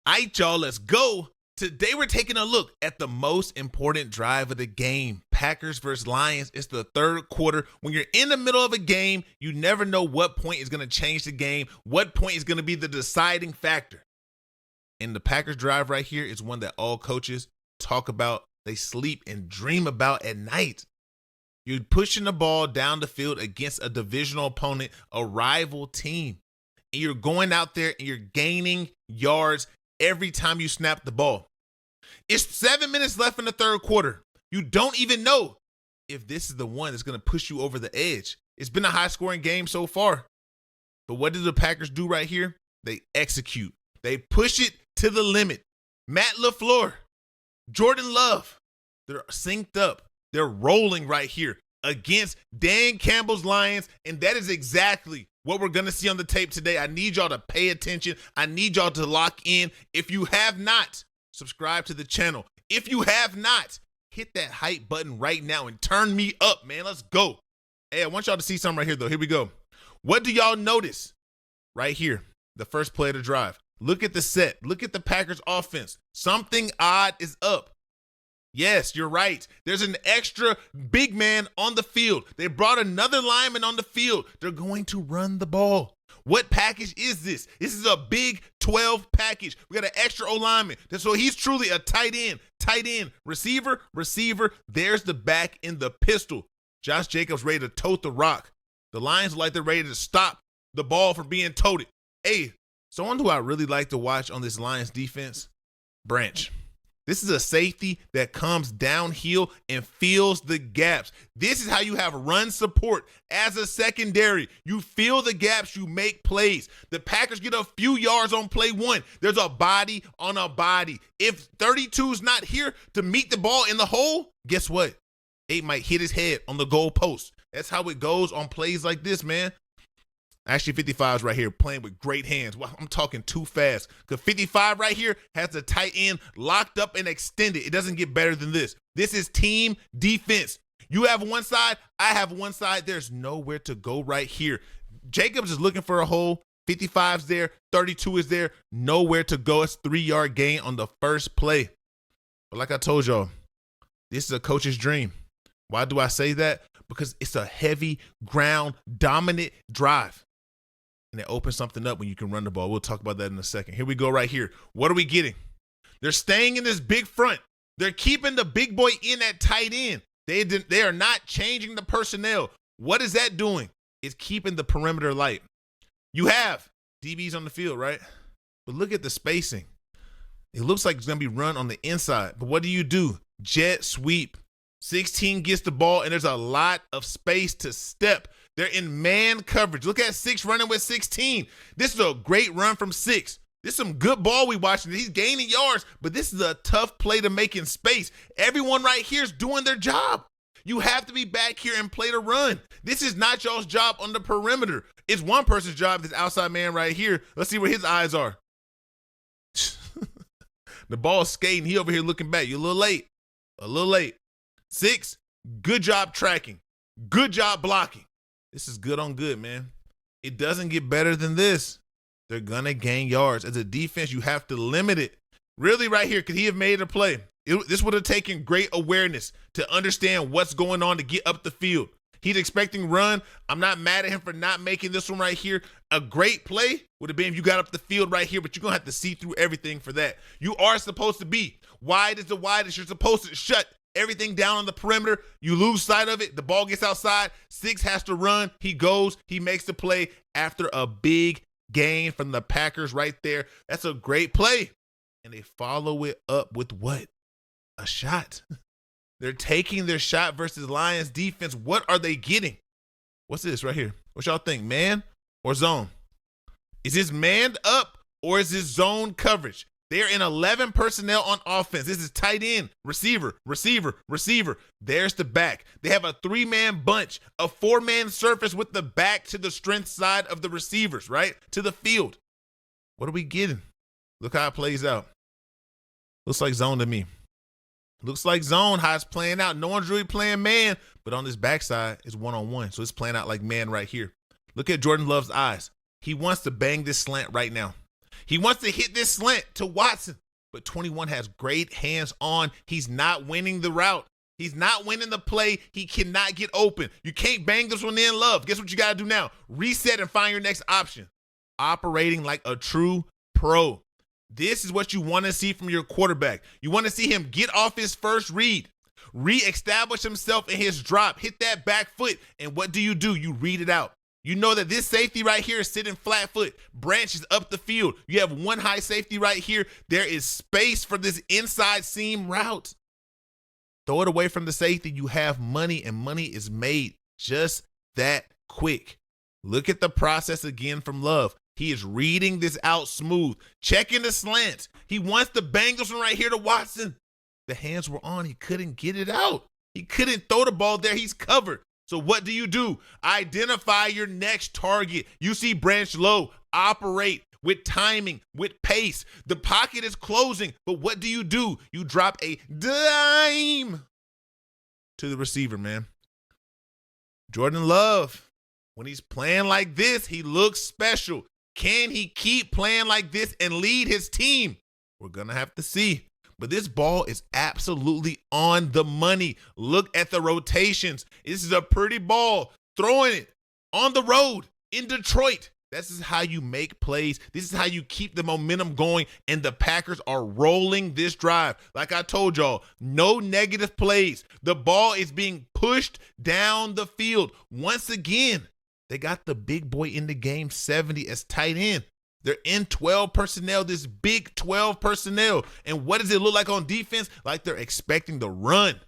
Alright, y'all, let's go. Today we're taking a look at the most important drive of the game. Packers versus Lions. It's the third quarter. When you're in the middle of a game, you never know what point is going to change the game, what point is going to be the deciding factor. And the Packers drive right here is one that all coaches talk about, they sleep and dream about at night. You're pushing the ball down the field against a divisional opponent, a rival team. And you're going out there and you're gaining yards every time you snap the ball. It's 7 minutes left in the third quarter. You don't even know if this is the one that's going to push you over the edge. It's been a high-scoring game so far. But what did the Packers do right here? They execute. They push it to the limit. Matt LaFleur, Jordan Love, they're synced up. They're rolling right here against Dan Campbell's Lions, and that is exactly what we're going to see on the tape today. I need y'all to pay attention. I need y'all to lock in. If you have not, subscribe to the channel. If you have not, hit that hype button right now and turn me up, man. Let's go. Hey, I want y'all to see something right here, though. Here we go. What do y'all notice right here? The first play of the drive. Look at the set. Look at the Packers offense. Something odd is up. Yes, you're right. There's an extra big man on the field. They brought another lineman on the field. They're going to run the ball. What package is this? This is a Big 12 package. We got an extra O-lineman. So he's truly a tight end, receiver. There's the back in the pistol. Josh Jacobs ready to tote the rock. The Lions are like they're ready to stop the ball from being toted. Hey, someone who I really like to watch on this Lions defense, Branch. This is a safety that comes downhill and fills the gaps. This is how you have run support as a secondary. You fill the gaps, you make plays. The Packers get a few yards on play one. There's a body on a body. If 32's not here to meet the ball in the hole, guess what? 8 might hit his head on the goal post. That's how it goes on plays like this, man. Actually, 55's right here playing with great hands. Well, I'm talking too fast. Because 55 right here has the tight end locked up and extended. It doesn't get better than this. This is team defense. You have one side, I have one side. There's nowhere to go right here. Jacobs is looking for a hole. 55's there. 32 is there. Nowhere to go. It's 3-yard gain on the first play. But like I told y'all, this is a coach's dream. Why do I say that? Because it's a heavy ground dominant drive. And it opens something up when you can run the ball. We'll talk about that in a second. Here we go right here. What are we getting? They're staying in this big front. They're keeping the big boy in at tight end. They are not changing the personnel. What is that doing? It's keeping the perimeter light. You have DBs on the field, right? But look at the spacing. It looks like it's going to be run on the inside. But what do? Jet sweep. 16 gets the ball, and there's a lot of space to step. They're in man coverage. Look at 6 running with 16. This is a great run from 6. This is some good ball we watching. He's gaining yards, but this is a tough play to make in space. Everyone right here is doing their job. You have to be back here and play the run. This is not y'all's job on the perimeter. It's one person's job, this outside man right here. Let's see where his eyes are. The ball's skating. He over here looking back. You're a little late. 6, good job tracking. Good job blocking. This is good on good, man. It doesn't get better than this. They're going to gain yards. As a defense, you have to limit it. Really right here, could he have made a play? This would have taken great awareness to understand what's going on to get up the field. He's expecting run. I'm not mad at him for not making this one right here. A great play would have been if you got up the field right here, but you're going to have to see through everything for that. You are supposed to be wide as the widest. You're supposed to shut everything down on the perimeter. You lose sight of it. The ball gets outside. 6 has to run. He goes. He makes the play after a big gain from the Packers right there. That's a great play. And they follow it up with what? A shot. They're taking their shot versus Lions defense. What are they getting? What's this right here? What y'all think? Man or zone? Is this manned up or is this zone coverage? They're in 11 personnel on offense. This is tight end, receiver. There's the back. They have a 3-man bunch, a 4-man surface with the back to the strength side of the receivers, right? To the field. What are we getting? Look how it plays out. Looks like zone to me. Looks like zone, how it's playing out. No one's really playing man, but on this backside, it's one-on-one. So it's playing out like man right here. Look at Jordan Love's eyes. He wants to bang this slant right now. He wants to hit this slant to Watson, but 21 has great hands on. He's not winning the route. He's not winning the play. He cannot get open. You can't bang this one in, Love. Guess what you got to do now? Reset and find your next option. Operating like a true pro. This is what you want to see from your quarterback. You want to see him get off his first read, reestablish himself in his drop, hit that back foot, and what do? You read it out. You know that this safety right here is sitting flat foot, branches up the field. You have one high safety right here. There is space for this inside seam route. Throw it away from the safety. You have money, and money is made just that quick. Look at the process again from Love. He is reading this out smooth, checking the slants. He wants to bang this one right here to Watson. The hands were on. He couldn't get it out. He couldn't throw the ball there. He's covered. So what do? Identify your next target. You see Branch low, operate with timing, with pace. The pocket is closing, but what do? You drop a dime to the receiver, man. Jordan Love, when he's playing like this, he looks special. Can he keep playing like this and lead his team? We're going to have to see. But this ball is absolutely on the money. Look at the rotations. This is a pretty ball. Throwing it on the road in Detroit. This is how you make plays. This is how you keep the momentum going. And the Packers are rolling this drive. Like I told y'all, no negative plays. The ball is being pushed down the field. Once again, they got the big boy in the game, 70 as tight end. They're in 12 personnel, this big 12 personnel. And what does it look like on defense? Like they're expecting the run.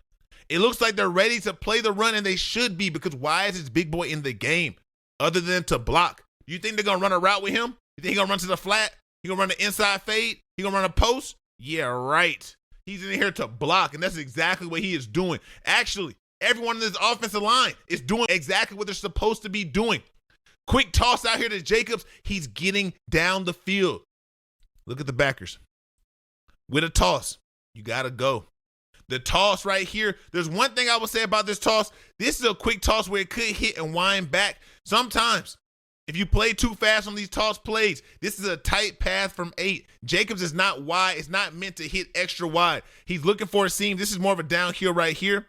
It looks like they're ready to play the run, and they should be, because why is this big boy in the game other than to block? You think they're going to run a route with him? You think he's going to run to the flat? He's going to run the inside fade? He's going to run a post? Yeah, right. He's in here to block, and that's exactly what he is doing. Actually, everyone in this offensive line is doing exactly what they're supposed to be doing. Quick toss out here to Jacobs. He's getting down the field. Look at the backers. With a toss, you got to go. The toss right here, there's one thing I will say about this toss. This is a quick toss where it could hit and wind back. Sometimes, if you play too fast on these toss plays, this is a tight path from 8. Jacobs is not wide. It's not meant to hit extra wide. He's looking for a seam. This is more of a downhill right here.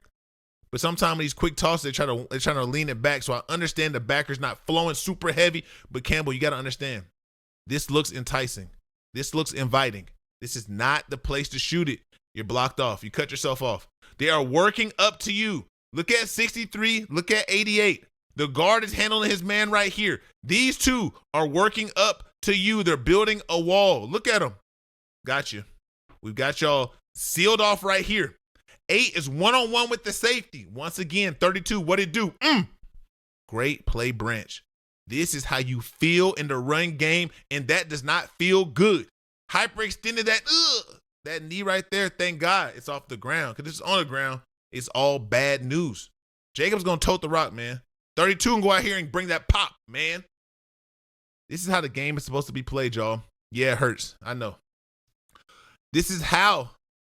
But sometimes these quick tosses, they're trying to lean it back. So I understand the backer's not flowing super heavy. But Campbell, you got to understand, this looks enticing. This looks inviting. This is not the place to shoot it. You're blocked off. You cut yourself off. They are working up to you. Look at 63. Look at 88. The guard is handling his man right here. These two are working up to you. They're building a wall. Look at them. Got you. We've got y'all sealed off right here. 8 is one-on-one with the safety. Once again, 32, what'd it do? Great play, Branch. This is how you feel in the run game, and that does not feel good. Hyperextended that knee right there. Thank God it's off the ground, because it's on the ground. It's all bad news. Jacobs going to tote the rock, man. 32 and go out here and bring that pop, man. This is how the game is supposed to be played, y'all. Yeah, it hurts. I know. This is how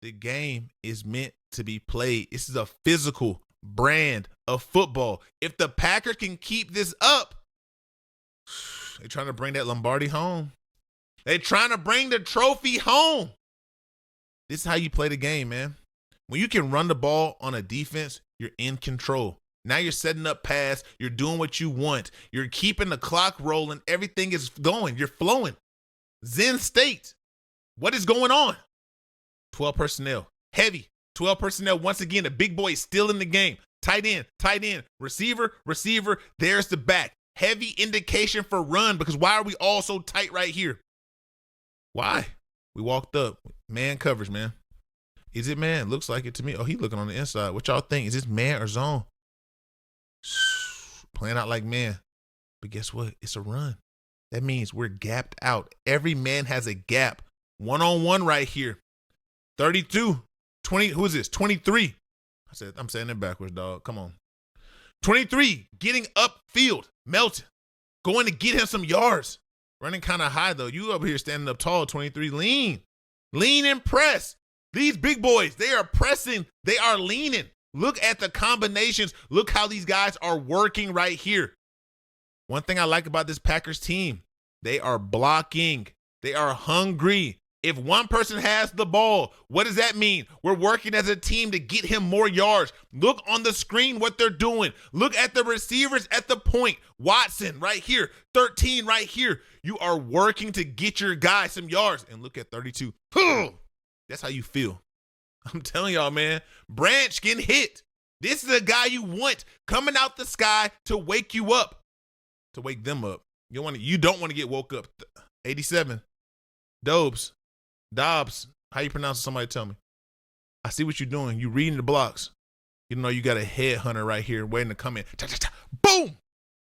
the game is meant to be played. This is a physical brand of football. If the Packers can keep this up, they're trying to bring that Lombardi home. They're trying to bring the trophy home. This is how you play the game, man. When you can run the ball on a defense, you're in control. Now you're setting up pass. You're doing what you want. You're keeping the clock rolling. Everything is going. You're flowing. Zen state. What is going on? 12 personnel. Heavy. 12 personnel. Once again, the big boy is still in the game. Tight end, receiver. There's the back. Heavy indication for run, because why are we all so tight right here? Why? We walked up. Man coverage, man. Is it man? Looks like it to me. Oh, he looking on the inside. What y'all think? Is this man or zone? Playing out like man. But guess what? It's a run. That means we're gapped out. Every man has a gap. One-on-one right here. 32. 20, who is this? 23. I'm saying it backwards, dog. Come on. 23, getting upfield. Melton. Going to get him some yards. Running kind of high, though. You up here standing up tall, 23. Lean. Lean and press. These big boys, they are pressing. They are leaning. Look at the combinations. Look how these guys are working right here. One thing I like about this Packers team, they are blocking. They are hungry. If one person has the ball, what does that mean? We're working as a team to get him more yards. Look on the screen what they're doing. Look at the receivers at the point. Watson right here, 13 right here. You are working to get your guy some yards. And look at 32. That's how you feel. I'm telling y'all, man. Branch getting hit. This is a guy you want coming out the sky to wake you up, to wake them up. You don't want to get woke up. 87. Dobbs. How you pronounce it? Somebody tell me. I see what you're doing. You reading the blocks. You know you got a headhunter right here waiting to come in. Boom!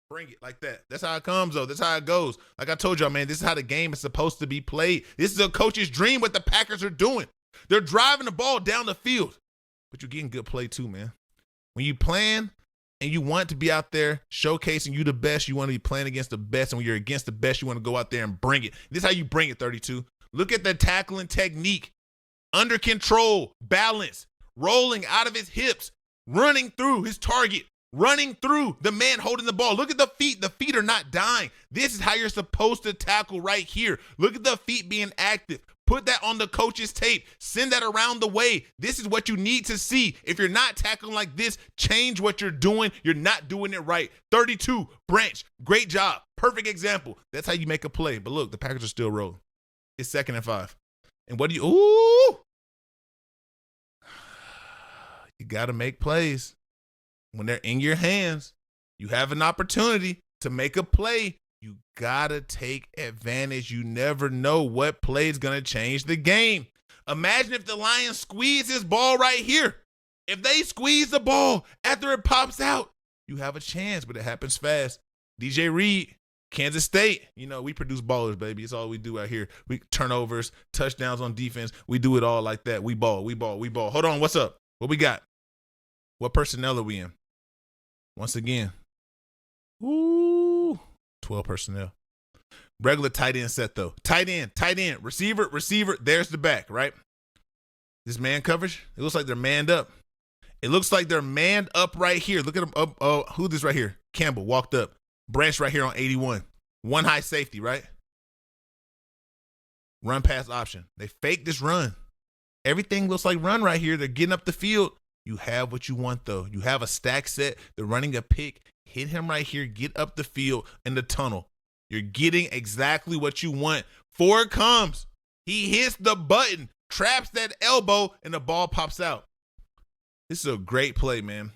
Bring it like that. That's how it comes, though. That's how it goes. Like I told y'all, man, this is how the game is supposed to be played. This is a coach's dream what the Packers are doing. They're driving the ball down the field. But you're getting good play, too, man. When you plan and you want to be out there showcasing you the best, you want to be playing against the best. And when you're against the best, you want to go out there and bring it. This is how you bring it, 32. Look at the tackling technique. Under control, balance, rolling out of his hips, running through his target, running through the man holding the ball. Look at the feet. The feet are not dying. This is how you're supposed to tackle right here. Look at the feet being active. Put that on the coach's tape. Send that around the way. This is what you need to see. If you're not tackling like this, change what you're doing. You're not doing it right. 32, Branch, great job. Perfect example. That's how you make a play. But look, the Packers are still rolling. It's 2nd and 5. And what do you got to make plays. When they're in your hands, you have an opportunity to make a play. You got to take advantage. You never know what play is going to change the game. Imagine if the Lions squeeze this ball right here. If they squeeze the ball after it pops out, you have a chance, but it happens fast. DJ Reed, Kansas State, we produce ballers, baby. It's all we do out here. We turnovers, touchdowns on defense. We do it all like that. We ball. Hold on, what's up? What we got? What personnel are we in? Once again, 12 personnel. Regular tight end set, though. Tight end, receiver. There's the back, right? This man coverage, it looks like they're manned up. It looks like they're manned up right here. Look at them. Who this right here? Campbell walked up. Branch right here on 81. One high safety, right? Run pass option. They fake this run. Everything looks like run right here. They're getting up the field. You have what you want, though. You have a stack set. They're running a pick. Hit him right here. Get up the field in the tunnel. You're getting exactly what you want. 4 comes. He hits the button, traps that elbow, and the ball pops out. This is a great play, man.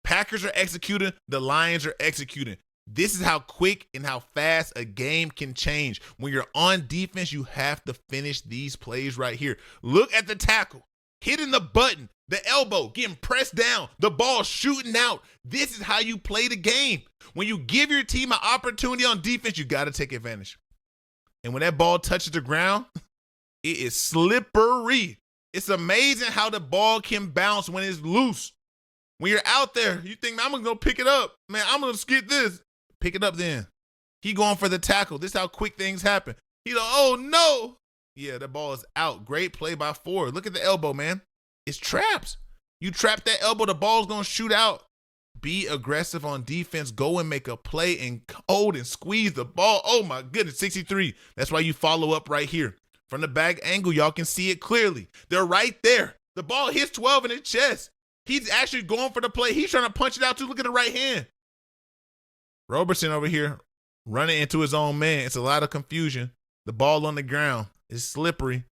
Packers are executing. The Lions are executing. This is how quick and how fast a game can change. When you're on defense, you have to finish these plays right here. Look at the tackle. Hitting the button, the elbow, getting pressed down, the ball shooting out. This is how you play the game. When you give your team an opportunity on defense, you got to take advantage. And when that ball touches the ground, it is slippery. It's amazing how the ball can bounce when it's loose. When you're out there, you think, man, I'm going to go pick it up. Man, I'm going to skip this. Pick it up then. He going for the tackle. This is how quick things happen. He's like, oh, no. Yeah, the ball is out. Great play by Ford. Look at the elbow, man. It's traps. You trap that elbow, the ball's going to shoot out. Be aggressive on defense. Go and make a play and hold and squeeze the ball. Oh, my goodness, 63. That's why you follow up right here. From the back angle, y'all can see it clearly. They're right there. The ball hits 12 in his chest. He's actually going for the play. He's trying to punch it out, too. Look at the right hand. Robertson over here running into his own man. It's a lot of confusion. The ball on the ground is slippery.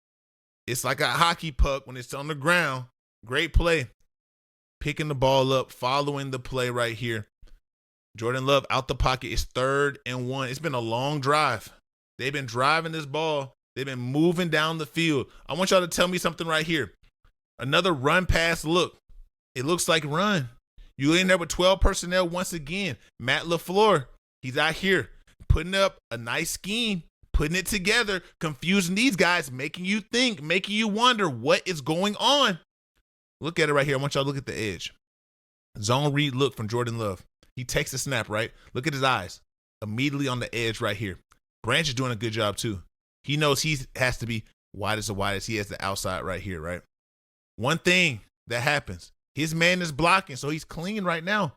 It's like a hockey puck when it's on the ground. Great play. Picking the ball up, following the play right here. Jordan Love out the pocket. It's 3rd and 1. It's been a long drive. They've been driving this ball. They've been moving down the field. I want y'all to tell me something right here. Another run pass look. It looks like run. You in there with 12 personnel once again. Matt LaFleur, he's out here putting up a nice scheme, putting it together, confusing these guys, making you think, making you wonder what is going on. Look at it right here. I want y'all to look at the edge. Zone read look from Jordan Love. He takes the snap, right? Look at his eyes. Immediately on the edge right here. Branch is doing a good job too. He knows he has to be widest of widest. He has the outside right here, right? One thing that happens. His man is blocking, so he's clean right now.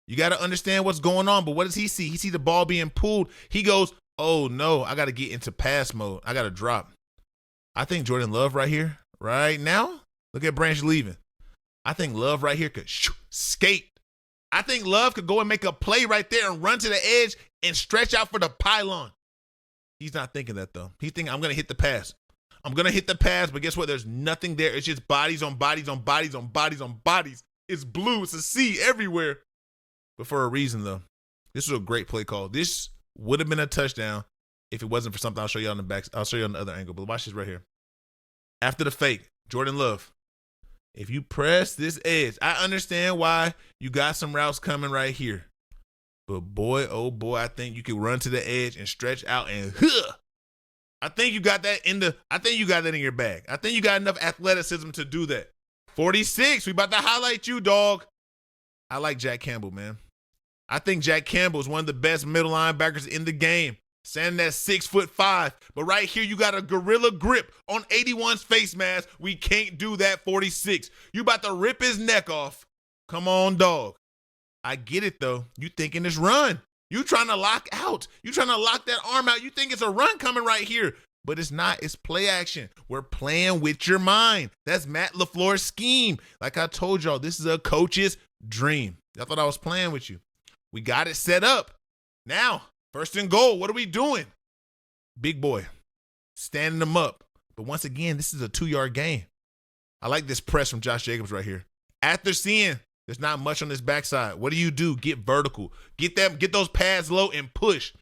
You got to understand what's going on, but what does he see? He sees the ball being pulled. He goes Oh, no. I got to get into pass mode. I got to drop. I think Jordan Love right here, right now. Look at Branch leaving. I think Love right here could skate. I think Love could go and make a play right there and run to the edge and stretch out for the pylon. He's not thinking that, though. He's thinking, I'm going to hit the pass. I'm going to hit the pass, but guess what? There's nothing there. It's just bodies on bodies on bodies on bodies on bodies. It's blue. It's a sea everywhere. But for a reason, though. This was a great play call. This would have been a touchdown if it wasn't for something I'll show you on the back. I'll show you on the other angle, but watch this right here. After the fake, Jordan Love. If you press this edge, I understand why you got some routes coming right here. But boy, oh boy, I think you can run to the edge and stretch out and I think you got that in your bag. I think you got enough athleticism to do that. 46, we about to highlight you, dog. I like Jack Campbell, man. I think Jack Campbell is one of the best middle linebackers in the game. Standing at 6'5", but right here you got a gorilla grip on 81's face mask. We can't do that, 46. You about to rip his neck off. Come on, dog. I get it, though. You thinking it's run. You trying to lock out. You trying to lock that arm out. You think it's a run coming right here. But it's not. It's play action. We're playing with your mind. That's Matt LaFleur's scheme. Like I told y'all, this is a coach's dream. I thought I was playing with you. We got it set up. Now, first and goal, what are we doing? Big boy, standing them up. But once again, this is a 2-yard gain. I like this press from Josh Jacobs right here. After seeing there's not much on this backside, what do? Get vertical. Get those pads low and push.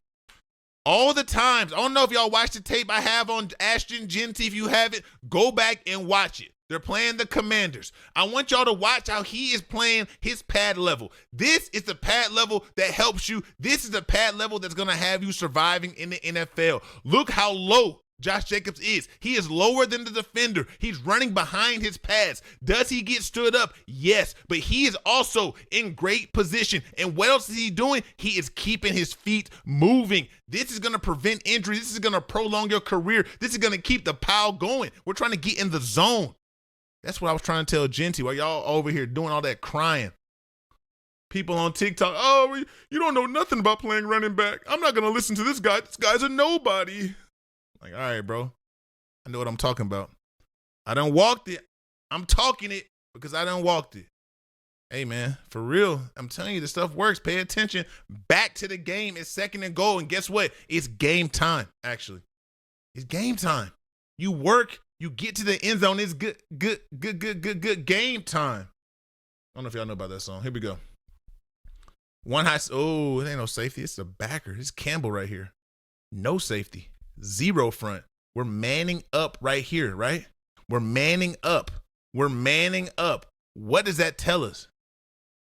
All the times, I don't know if y'all watched the tape I have on Ashton Genty. If you haven't, go back and watch it. They're playing the Commanders. I want y'all to watch how he is playing his pad level. This is the pad level that helps you. This is the pad level that's going to have you surviving in the NFL. Look how low Josh Jacobs is. He is lower than the defender. He's running behind his pads. Does he get stood up? Yes, but he is also in great position. And what else is he doing? He is keeping his feet moving. This is going to prevent injury. This is going to prolong your career. This is going to keep the pile going. We're trying to get in the zone. That's what I was trying to tell Genty while y'all over here doing all that crying. People on TikTok, oh, you don't know nothing about playing running back. I'm not going to listen to this guy. This guy's a nobody. Like, all right, bro. I know what I'm talking about. I done walked it. I'm talking it because I done walked it. Hey, man, for real, I'm telling you, this stuff works. Pay attention. Back to the game. It's second and goal. And guess what? It's game time, actually. It's game time. You work. You get to the end zone. It's good game time. I don't know if y'all know about that song. Here we go. Oh, it ain't no safety. It's a backer. It's Campbell right here. No safety. Zero front. We're manning up right here, right? We're manning up. We're manning up. What does that tell us?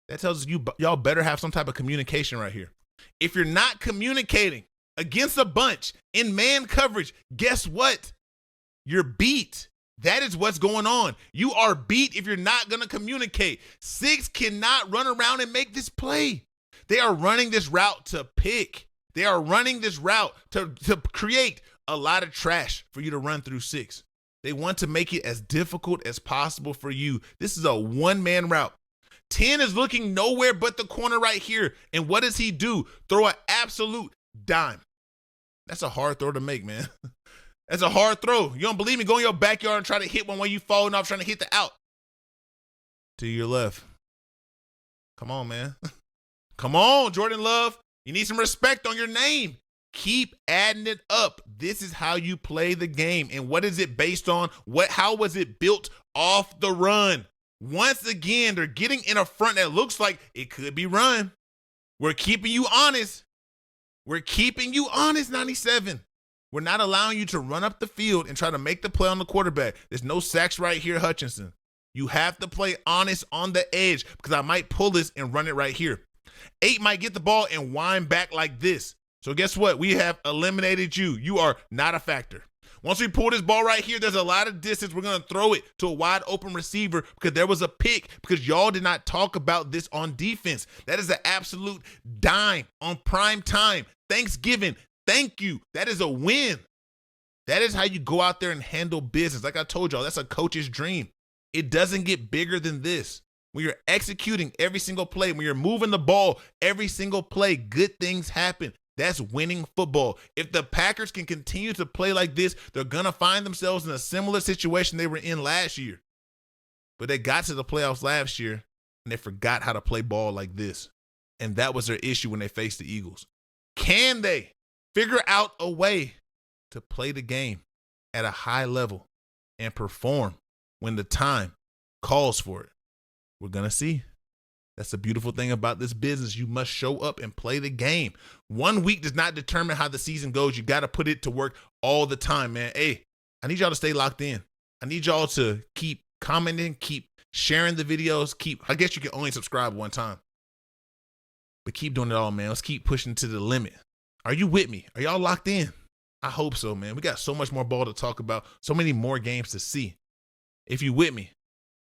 That tells us y'all better have some type of communication right here. If you're not communicating against a bunch in man coverage, guess what? You're beat. That is what's going on. You are beat if you're not going to communicate. 6 cannot run around and make this play. They are running this route to pick. They are running this route to create a lot of trash for you to run through 6. They want to make it as difficult as possible for you. This is a one-man route. 10 is looking nowhere but the corner right here. And what does he do? Throw an absolute dime. That's a hard throw to make, man. That's a hard throw. You don't believe me? Go in your backyard and try to hit one while you falling off trying to hit the out. To your left. Come on, man. Come on, Jordan Love. You need some respect on your name. Keep adding it up. This is how you play the game. And what is it based on? How was it built off the run? Once again, they're getting in a front that looks like it could be run. We're keeping you honest. We're keeping you honest, 97. We're not allowing you to run up the field and try to make the play on the quarterback. There's no sacks right here, Hutchinson. You have to play honest on the edge because I might pull this and run it right here. 8 might get the ball and wind back like this. So guess what? We have eliminated you. You are not a factor. Once we pull this ball right here, there's a lot of distance. We're going to throw it to a wide open receiver because there was a pick because y'all did not talk about this on defense. That is an absolute dime on prime time. Thanksgiving. Thank you. That is a win. That is how you go out there and handle business. Like I told y'all, that's a coach's dream. It doesn't get bigger than this. When you're executing every single play, when you're moving the ball every single play, good things happen. That's winning football. If the Packers can continue to play like this, they're going to find themselves in a similar situation they were in last year. But they got to the playoffs last year, and they forgot how to play ball like this. And that was their issue when they faced the Eagles. Can they figure out a way to play the game at a high level and perform when the time calls for it? We're going to see. That's the beautiful thing about this business. You must show up and play the game. 1 week does not determine how the season goes. You got to put it to work all the time, man. Hey, I need y'all to stay locked in. I need y'all to keep commenting, keep sharing the videos, I guess you can only subscribe one time. But keep doing it all, man. Let's keep pushing to the limit. Are you with me? Are y'all locked in? I hope so, man. We got so much more ball to talk about, so many more games to see. If you with me,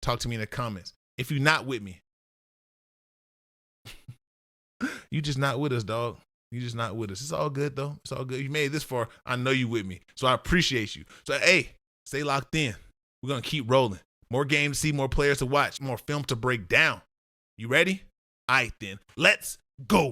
talk to me in the comments. If you're not with me, you just not with us, dog. You just not with us. It's all good, though. It's all good. You made it this far. I know you with me. So I appreciate you. So, hey, stay locked in. We're going to keep rolling. More games to see, more players to watch, more film to break down. You ready? All right, then. Let's go.